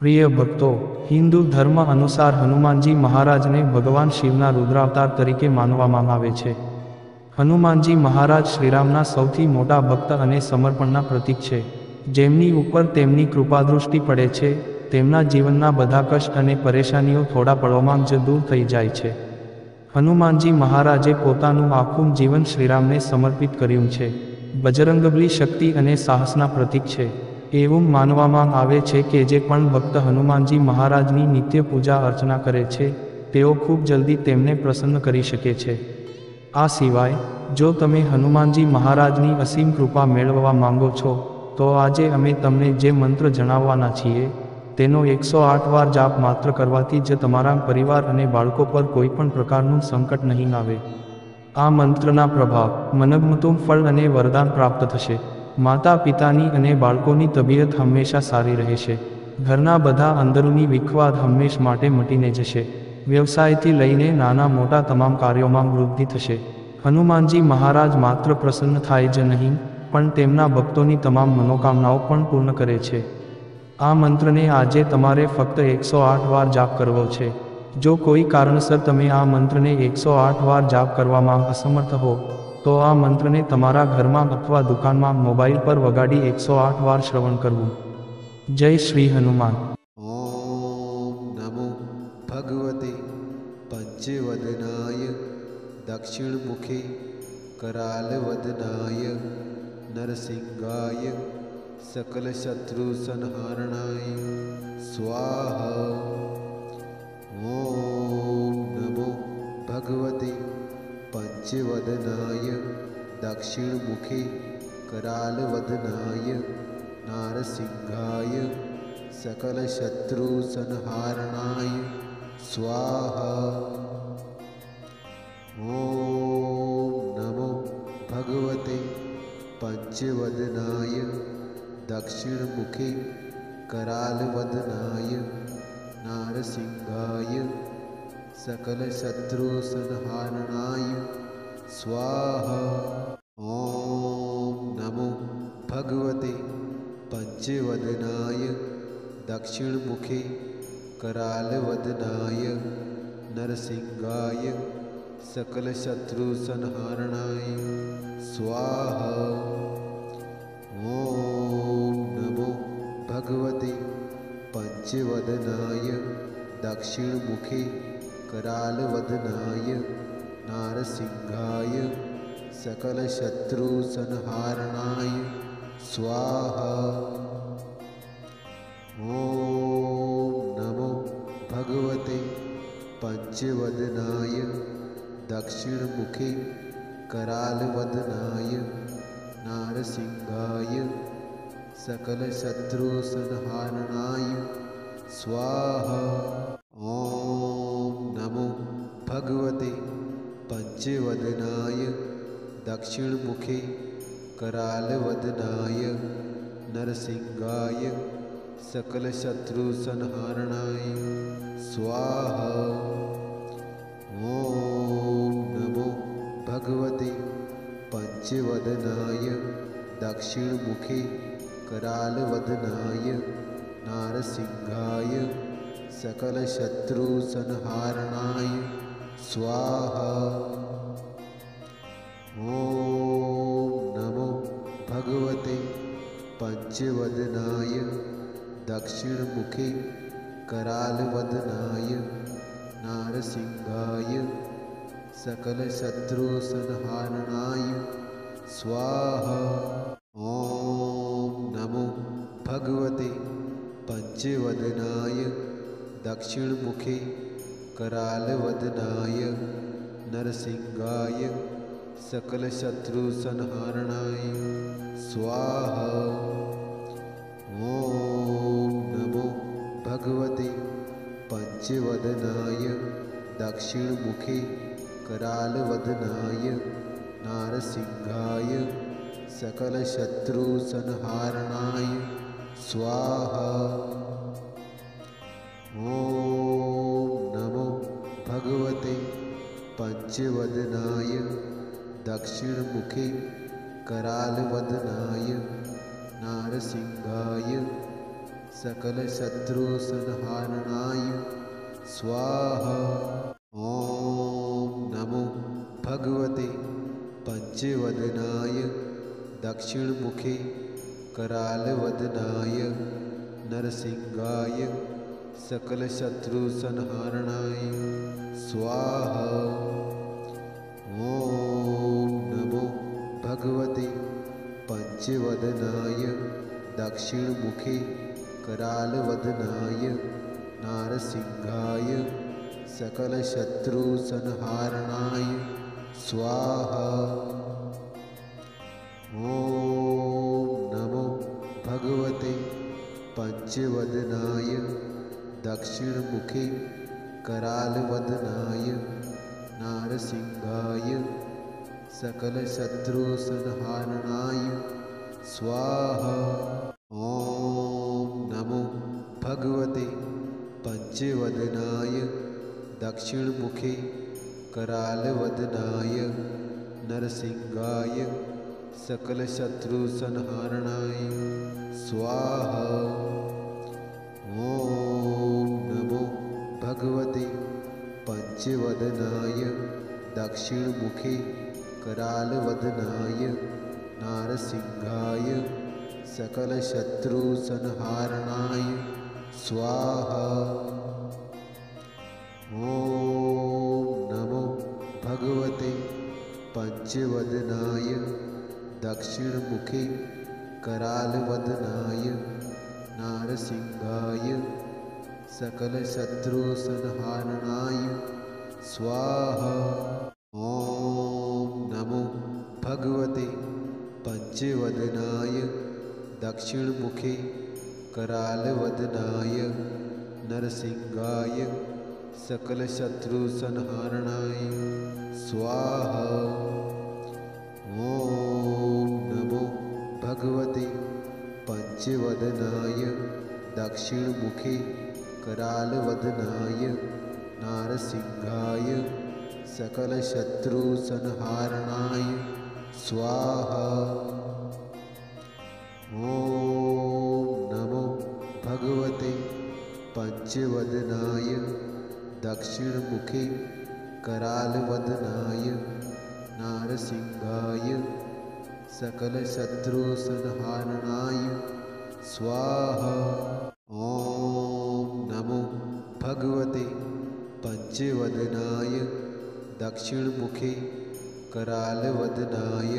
प्रिय भक्तों, हिंदू धर्म अनुसार हनुमानजी महाराज ने भगवान शिवना रुद्रावतार तरीके मानवामां आवे छे। हनुमानजी महाराज श्रीरामना सौथी मोटा भक्त अने समर्पणना प्रतीक छे। जेमनी उपर तेमनी कृपादृष्टि पड़े छे, तेमना जीवनना बधा कष्ट अने परेशानीओ थोड़ा पळोमां ज दूर थई जाय छे। हनुमानजी महाराजे पोतानुं आखुं जीवन श्रीरामने समर्पित कर्युं छे। बजरंगबली शक्ति अने साहसना प्रतीक छे। एवं मानवामां आवे छे के जे पण भक्त हनुमानजी महाराजनी नित्य पूजा अर्चना करे छे, तेओ खूब जल्दी तेमने प्रसन्न करी शके छे। आ सिवाय जो तमे हनुमानजी महाराजनी असीम कृपा मेळववा मांगो छो, तो आजे अमे तमने जे मंत्र जणाववाना छीए, तेनो 108 वार जाप मात्र करवाथी ज तमारा परिवार अने बाळको पर कोईपण प्रकारनुं संकट नहीं आवे। आ मंत्रना प्रभाव मनगमतुं फळ अने वरदान प्राप्त थशे। माता पितानी अने बाळकोनी तबियत हमेशा सारी रहेशे। घरना बधा अंदरूनी विखवाद हमेश माटे मटीने जशे। व्यवसायथी लईने नाना मोटा तमाम कार्योमां वृद्धि थशे। हनुमानजी महाराज मात्र प्रसन्न थाय ज नहीं, पण तेमना भक्तोनी तमाम मनोकामनाओ पण पूर्ण करे छे। आ मंत्रने आजे तमारे फक्त 108 वार जाप करवो छे। जो कोई कारणसर तमे आ मंत्रने 108 वार जाप करवामां असमर्थ हो, तो आ मंत्रने तमारा घरमां अथवा दुकानमां मोबाइल पर वगाड़ी 108 वार श्रवण करवुं। जय श्री हनुमान। ओम नमो भगवते पंचवदनाय दक्षिणमुखे करालवदनाय नरसिंहाय सकलशत्रुसंहारणाय स्वाहा। ओम नमो भगवते पंचवदनाय दक्षिणमुखे करालवदनाय नारसिंहाय सकलशत्रुसंहारणाय स्वाहा। ओम नमो भगवते पंचवदनाय दक्षिणमुखे करालवदनाय नारसिंहाय सकलशत्रुसंहारणाय स्वाहा। ओम नमो भगवते पंचवदनाय दक्षिणमुखे करालवदनाय नरसिंहाय सकलशत्रुसंहारणाय स्वाहा। ओम नमो भगवते पंचवदनाय दक्षिणमुखे करालवदनाय नारसिंहाय सकलशत्रुसंहारणाय स्वाहा। ओम नमो भगवते पंचवदनाय दक्षिणमुखे करालवदनाय नारसिंहाय सकलशत्रुसंहारणाय स्वाहा। ओम नमो भगवते पंचवदनाय दक्षिणमुखे करालवदनाय नरसिंहाय सकलशत्रुसंहारणाय स्वाहा। ओम नमो भगवते पंचवदनाय दक्षिणमुखे करालवदनाय नारसिंहाय सकलशत्रुसंहारणाय स्वाहा। ओम नमो भगवते पंचवदनाय दक्षिणमुखे करालवदनाय नारसिंहाय सकलशत्रुसंहारणाय स्वाहा। ओम नमो भगवते पंचवदनाय दक्षिणमुखे करालवदनाय नरसिंहाय सकलशत्रुसंहारणाय स्वाहा। ओम नमो भगवते पंचवदनाय दक्षिणमुखे करालवदनाय नारसिंहाय सकलशत्रुसंहारणाय स्वाहा। ओम नमो भगवते पंचवदनाय दक्षिणमुखे करालवदनाय नारसिंहाय सकलशत्रुसंहारणाय स्वाहा। ॐ नमो भगवते पंचवदनाय दक्षिणमुखे करालवदनाय नरसिंहाय सकलशत्रुसंहारणाय स्वाहा। ॐ नमो भगवते पंचवदनाय दक्षिणमुखे करालवदनाय नारसिंहाय सकलशत्रुसंहारणाय स्वाहा। ॐ नमो भगवते पंचवदनाय दक्षिणमुखे करालवदनाय नारसिंहाय सकलशत्रुसंहारणाय स्वाहा। ॐ नमो भगवते पंचवदनाय दक्षिणमुखे करालवदनाय नरसिंहाय सकलशत्रुसंहारणाय स्वाहा। ॐ नमो भगवते पंचवदनाय दक्षिणमुखे करालवदनाय नारसिंहाय सकलशत्रुसंहारणाय स्वाहा। ॐ नमो भगवते पंचवदनाय दक्षिणमुखे करालवदनाय नारसिंहाय सकलशत्रुसंहारणाय स्वाहा। ॐ नमो भगवते पंचवदनाय दक्षिणमुखे करालवदनाय नरसिंहाय सकलशत्रुसंहारणाय स्वाहा। ॐ नमो भगवते पंचवदनाय दक्षिणमुखे करालवदनाय नारसिंहाय सकलशत्रुसंहारणाय स्वाहा। ॐ नमो भगवते पंचवदनाय दक्षिणमुखे करालवदनाय नारसिंहाय सकलशत्रुसंहारणाय स्वाहा। ॐ नमो भगवते पंचवदनाय दक्षिणमुखे करालवदनाय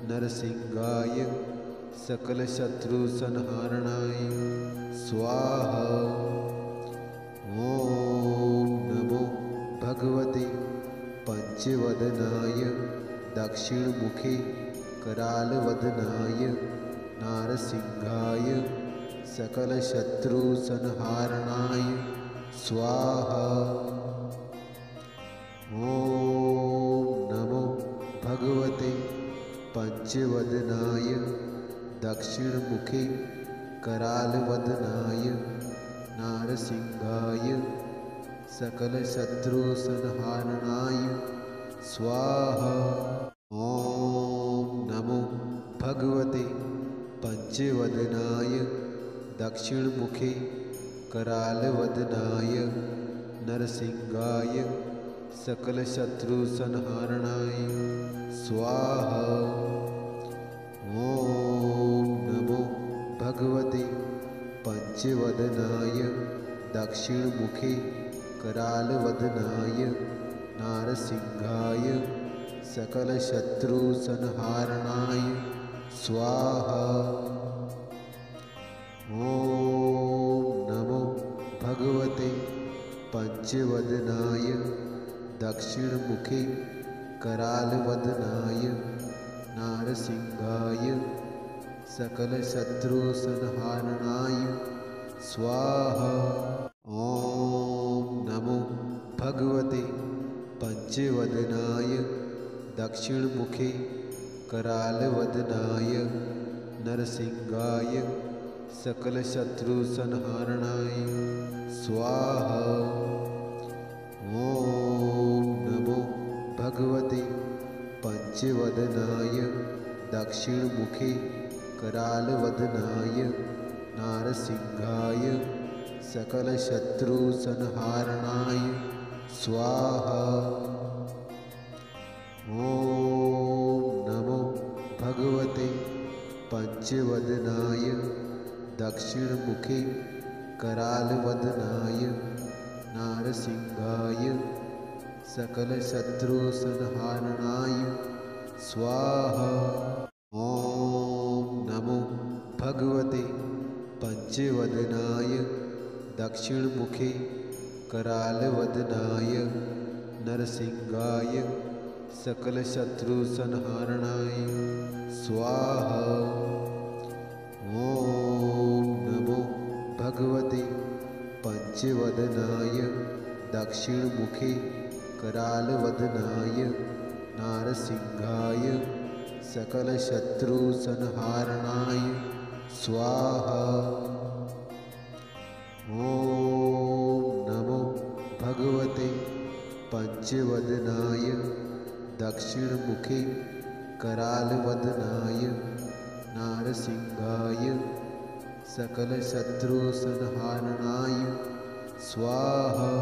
नरसिंहाय सकलशत्रुसंहारणाय स्वाहा। ॐ नमो भगवते पंचवदनाय दक्षिणमुखे करालवदनाय नारसिंहाय सकलशत्रुसंहारणाय स्वाहा। ॐ नमो भगवते पंचवदनाय दक्षिणमुखे करालवदनाय नारसिंहाय सकलशत्रुसंहारणाय स्वाहा। ॐ नमो भगवते पंचवदनाय दक्षिणमुखे करालवदनाय नरसिंहाय सकलशत्रुसंहारणाय स्वाहा। ॐ नमो भगवते पंचवदनाय दक्षिणमुखे करालवदनाय नारसिंहाय सकलशत्रुसंहारणाय स्वाहा। ॐ नमो भगवते पंचवदनाय दक्षिणमुखे करालवदनाय नारसिंहाय सकलशत्रुसंहारणाय स्वाहा। ॐ नमो भगवते पंचवदनाय दक्षिणमुखे करालवदनाय नरसिंहाय सकलशत्रुसंहारणाय स्वाहा। ॐ नमो भगवते पंचवदनाय दक्षिणमुखे करालवदनाय नारसिंहाय सकलशत्रुसंहारणाय स्वाहा। ॐ नमो भगवते पंचवदनाय दक्षिणमुखे करालवदनाय नारसिंहाय सकलशत्रुसंहारणाय स्वाहा। ॐ नमो भगवते पंचवदनाय दक्षिणमुखे करालवदनाय नरसिंहाय सकलशत्रुसंहारणाय स्वाहा। ॐ नमो भगवते पंचवदनाय दक्षिणमुखे करालवदनाय नारसिंहाय सकलशत्रुसंहारणाय स्वाहा। ॐ नमो भगवते पंचवदनाय दक्षिणमुखे करालवदनाय नारसिंहाय सकलशत्रुसंहारणाय स्वाहा।